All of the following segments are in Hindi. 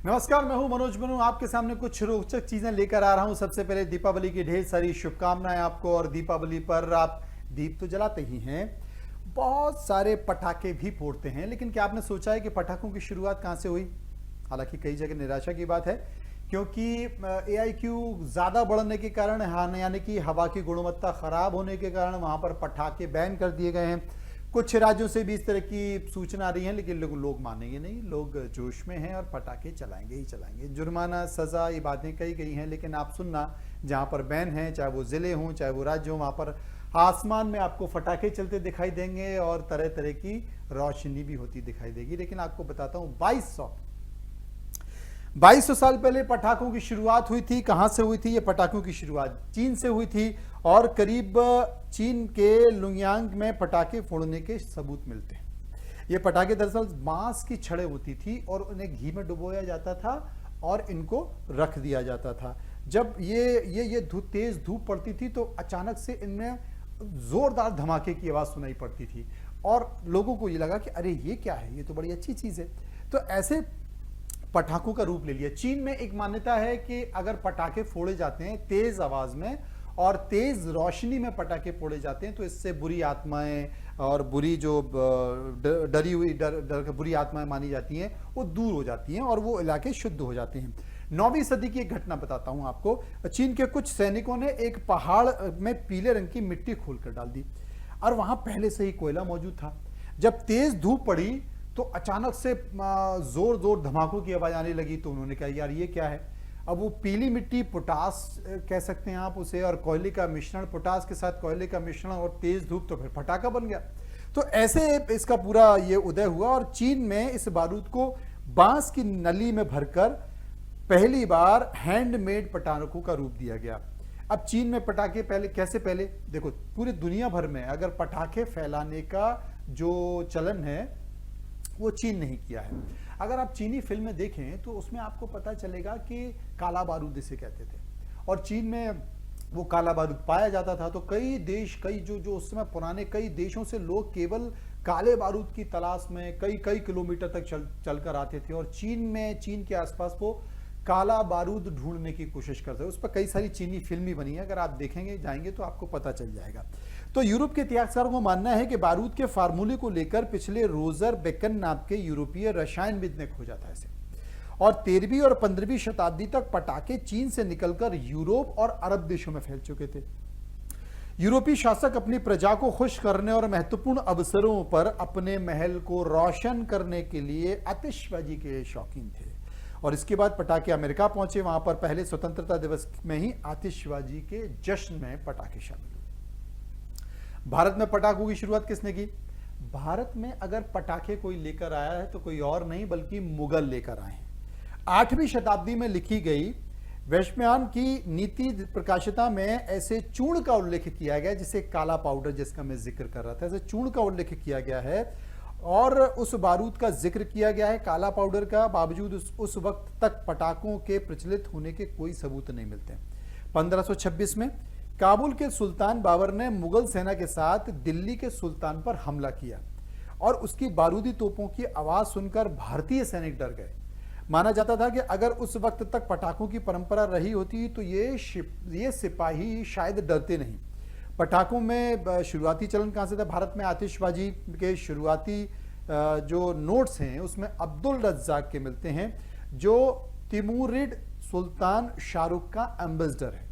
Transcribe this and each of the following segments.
नमस्कार, मैं हूं मनोज मनु। आपके सामने कुछ रोचक चीजें लेकर आ रहा हूं। सबसे पहले दीपावली की ढेर सारी शुभकामनाएं आपको। और दीपावली पर आप दीप तो जलाते ही हैं, बहुत सारे पटाखे भी फोड़ते हैं। लेकिन क्या आपने सोचा है कि पटाखों की शुरुआत कहां से हुई? हालांकि कई जगह निराशा की बात है, क्योंकि AIQ ज्यादा बढ़ने के कारण, यानी कि हवा की गुणवत्ता खराब होने के कारण वहां पर पटाखे बैन कर दिए गए हैं। कुछ राज्यों से भी इस तरह की सूचना आ रही है, लेकिन लोग मानेंगे नहीं। लोग जोश में हैं और पटाखे चलाएंगे ही चलाएंगे। जुर्माना, सजा, ये बातें कही गई हैं, लेकिन आप सुनना, जहां पर बैन है, चाहे वो जिले हों चाहे वो राज्य हों, वहां पर आसमान में आपको पटाखे चलते दिखाई देंगे और तरह तरह की रोशनी भी होती दिखाई देगी। लेकिन आपको बताता हूं, 2200 साल पहले पटाखों की शुरुआत हुई थी। कहां से हुई थी? ये पटाखों की शुरुआत चीन से हुई थी। और करीब चीन के लुंगयांग में पटाखे फोड़ने के सबूत मिलते हैं। ये पटाखे दरअसल बांस की छड़ें होती थी और उन्हें घी में डुबोया जाता था और इनको रख दिया जाता था। जब ये तेज धूप पड़ती थी तो अचानक से इनमें जोरदार धमाके की आवाज सुनाई पड़ती थी और लोगों को ये लगा कि अरे ये क्या है, ये तो बड़ी अच्छी चीज है। तो ऐसे पटाखों का रूप ले लिया। चीन में एक मान्यता है कि अगर पटाखे फोड़े जाते हैं तेज आवाज में और तेज रोशनी में पटाखे फोड़े जाते हैं, तो इससे बुरी आत्माएं और बुरी जो डरी हुई बुरी आत्माएं मानी जाती हैं, वो दूर हो जाती हैं और वो इलाके शुद्ध हो जाते हैं। 9वीं सदी की एक घटना बताता हूं आपको। चीन के कुछ सैनिकों ने एक पहाड़ में पीले रंग की मिट्टी खोलकर डाल दी और वहां पहले से ही कोयला मौजूद था। जब तेज धूप पड़ी तो अचानक से जोर धमाकों की आवाज आने लगी। तो उन्होंने कहा, यार ये क्या है? अब वो पीली मिट्टी, पोटास कह सकते हैं आप उसे, और कोयले का मिश्रण, पोटास के साथ कोयले का मिश्रण और तेज धूप, तो फिर पटाखा बन गया। तो ऐसे इसका पूरा ये उदय हुआ और चीन में इस बारूद को बांस की नली में भरकर पहली बार हैंडमेड पटाखों का रूप दिया गया। अब चीन में पटाखे पहले देखो, पूरी दुनिया भर में अगर पटाखे फैलाने का जो चलन है वो चीन नहीं किया है। अगर आप चीनी फिल्में देखें तो उसमें आपको पता चलेगा कि काला बारूद इसे कहते थे और चीन में वो काला बारूद पाया जाता था। तो कई देश, जो उस समय पुराने कई देशों से लोग केवल काले बारूद की तलाश में कई किलोमीटर तक चलकर आते थे और चीन के आसपास वो काला बारूद ढूंढने की कोशिश करते हैं। उस पर कई सारी चीनी फिल्म भी बनी है, अगर आप देखेंगे जाएंगे तो आपको पता चल जाएगा। तो यूरोप के इतिहासकारों को मानना है कि बारूद के फार्मूले को लेकर पिछले रोजर बेकन नाम के यूरोपीय रसायनविद ने खोजा था इसे। और 13वीं और 15वीं शताब्दी तक पटाखे चीन से निकलकर यूरोप और अरब देशों में फैल चुके थे। यूरोपीय शासक अपनी प्रजा को खुश करने और महत्वपूर्ण अवसरों पर अपने महल को रोशन करने के लिए आतिशबाजी के शौकीन थे। और इसके बाद पटाखे अमेरिका पहुंचे। वहां पर पहले स्वतंत्रता दिवस में ही आतिशबाजी के जश्न में पटाखे शामिल हुए। भारत में पटाखों की शुरुआत किसने की? भारत में अगर पटाखे कोई लेकर आया है तो कोई और नहीं बल्कि मुगल लेकर आए हैं। 8वीं शताब्दी में लिखी गई वैश्मयान की नीति प्रकाशिता में ऐसे चूर्ण का उल्लेख किया गया, जिसे काला पाउडर जिसका मैं जिक्र कर रहा था, ऐसे चूर्ण का उल्लेख किया गया है और उस बारूद का जिक्र किया गया है काला पाउडर का। बावजूद उस वक्त तक पटाखों के प्रचलित होने के कोई सबूत नहीं मिलते। 1526 में काबुल के सुल्तान बाबर ने मुगल सेना के साथ दिल्ली के सुल्तान पर हमला किया और उसकी बारूदी तोपों की आवाज सुनकर भारतीय सैनिक डर गए। माना जाता था कि अगर उस वक्त तक पटाखों की परंपरा रही होती तो ये सिपाही शायद डरते नहीं। पटाखों में शुरुआती चलन कहां से था? भारत में आतिशबाजी के शुरुआती जो नोट्स हैं उसमें अब्दुल रज्जाक के मिलते हैं, जो तिमूरिड सुल्तान शाहरुख का एम्बेसडर है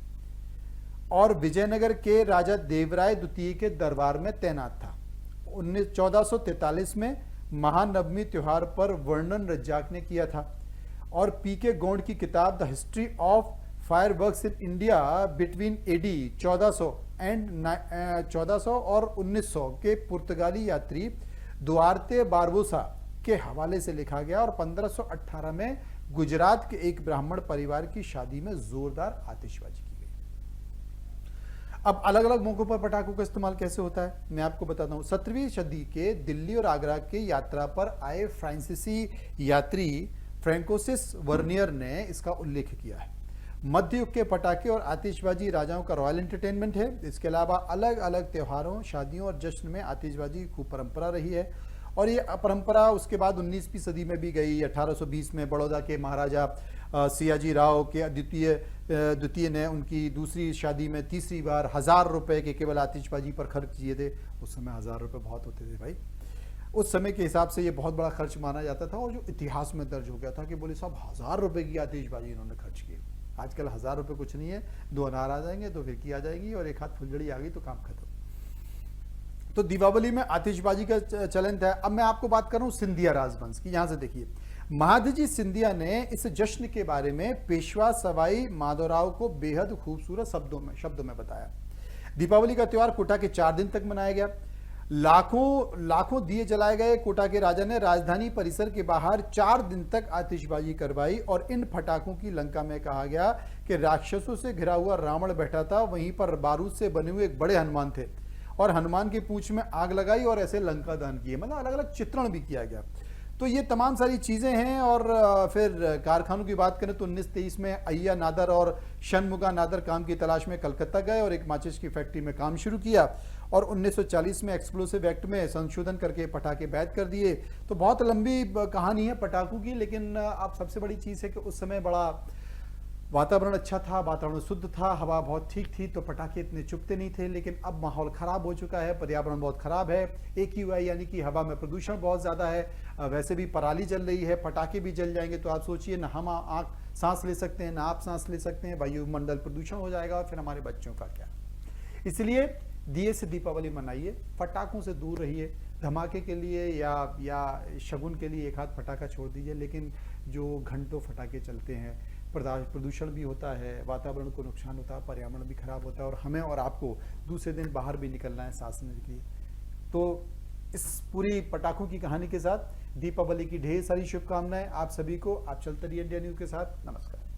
और विजयनगर के राजा देवराय द्वितीय के दरबार में तैनात था। 1443 में महानवमी त्योहार पर वर्णन रज्जाक ने किया था और पीके गौंड की किताब the history of fireworks in India between AD 1400 और 1900 के पुर्तगाली यात्री दुआर्ते बारबोसा के हवाले से लिखा गया और 1518 में गुजरात के एक ब्राह्मण परिवार की शादी में जोरदार आतिशबाजी की गई। अब अलग अलग मौकों पर पटाखों का इस्तेमाल कैसे होता है मैं आपको बताता हूं। 17वीं सदी के दिल्ली और आगरा के यात्रा पर आए फ्रांसीसी यात्री फ्रैंकोसिस वर्नियर ने इसका उल्लेख किया है। मध्य युग के पटाखे और आतिशबाजी राजाओं का रॉयल एंटरटेनमेंट है। इसके अलावा अलग अलग त्योहारों, शादियों और जश्न में आतिशबाजी की खूब परंपरा रही है और ये परंपरा उसके बाद 19वीं सदी में भी गई। 1820 में बड़ौदा के महाराजा सियाजी राव के द्वितीय ने उनकी दूसरी शादी में तीसरी बार 1000 रुपए के केवल आतिशबाजी पर खर्च किए थे। उस समय 1000 रुपए बहुत होते थे भाई, उस समय के हिसाब से ये बहुत बड़ा खर्च माना जाता था, और जो इतिहास में दर्ज हो गया था कि बोले साहब 1000 रुपए की आतिशबाजी इन्होंने खर्च की। आजकल 1000 रुपए कुछ नहीं है, 2 अनार आ जाएंगे तो फिरकी आ जाएगी और एक हाथ फुलझड़ी आ गई तो काम खत्म। तो दीपावली में आतिशबाजी का चलन था। अब मैं आपको बात कर रहा हूं सिंधिया राजवंश की। यहां से देखिए, महादजी सिंधिया ने इस जश्न के बारे में पेशवा सवाई माधवराव को बेहद खूबसूरत शब्दों में बताया। दीपावली का त्योहार कोटा के 4 दिन तक मनाया गया। लाखों दिए जलाए गए। कोटा के राजा ने राजधानी परिसर के बाहर 4 दिन तक आतिशबाजी करवाई, और इन पटाखों की लंका में कहा गया कि राक्षसों से घिरा हुआ रावण बैठा था, वहीं पर बारूद से बने हुए एक बड़े हनुमान थे, और हनुमान की पूंछ में आग लगाई और ऐसे लंका दान किए। मतलब अलग अलग चित्रण भी किया गया। तो ये तमाम सारी चीजें हैं। और फिर कारखानों की बात करें तो 1923 में अय्या नादर और शनमुगा नादर काम की तलाश में कलकत्ता गए और एक माचिस की फैक्ट्री में काम शुरू किया, और 1940 में एक्सप्लोसिव एक्ट में संशोधन करके पटाखे बैन कर दिए। तो बहुत लंबी कहानी है पटाखों की, लेकिन अब सबसे बड़ी चीज है कि उस समय बड़ा वातावरण अच्छा था, वातावरण शुद्ध था, हवा बहुत ठीक थी, तो पटाखे इतने चुभते नहीं थे। लेकिन अब माहौल खराब हो चुका है, पर्यावरण बहुत खराब है। AQI यानी कि हवा में प्रदूषण बहुत ज्यादा है। वैसे भी पराली जल रही है, पटाखे भी जल जाएंगे तो आप सोचिए, ना हम सांस ले सकते हैं, ना आप सांस ले सकते हैं, वायुमंडल प्रदूषण हो जाएगा, और फिर हमारे बच्चों का क्या। इसलिए दिए से दीपावली मनाइए, पटाखों से दूर रहिए। धमाके के लिए या शगुन के लिए एक हाथ पटाखा छोड़ दीजिए, लेकिन जो घंटों पटाखे चलते हैं, प्रदूषण भी होता है, वातावरण को नुकसान होता है, पर्यावरण भी खराब होता है, और हमें और आपको दूसरे दिन बाहर भी निकलना है सांस लेने के लिए। तो इस पूरी पटाखों की कहानी के साथ दीपावली की ढेर सारी शुभकामनाएं आप सभी को। आप चलते रहिए इंडिया न्यूज के साथ। नमस्कार।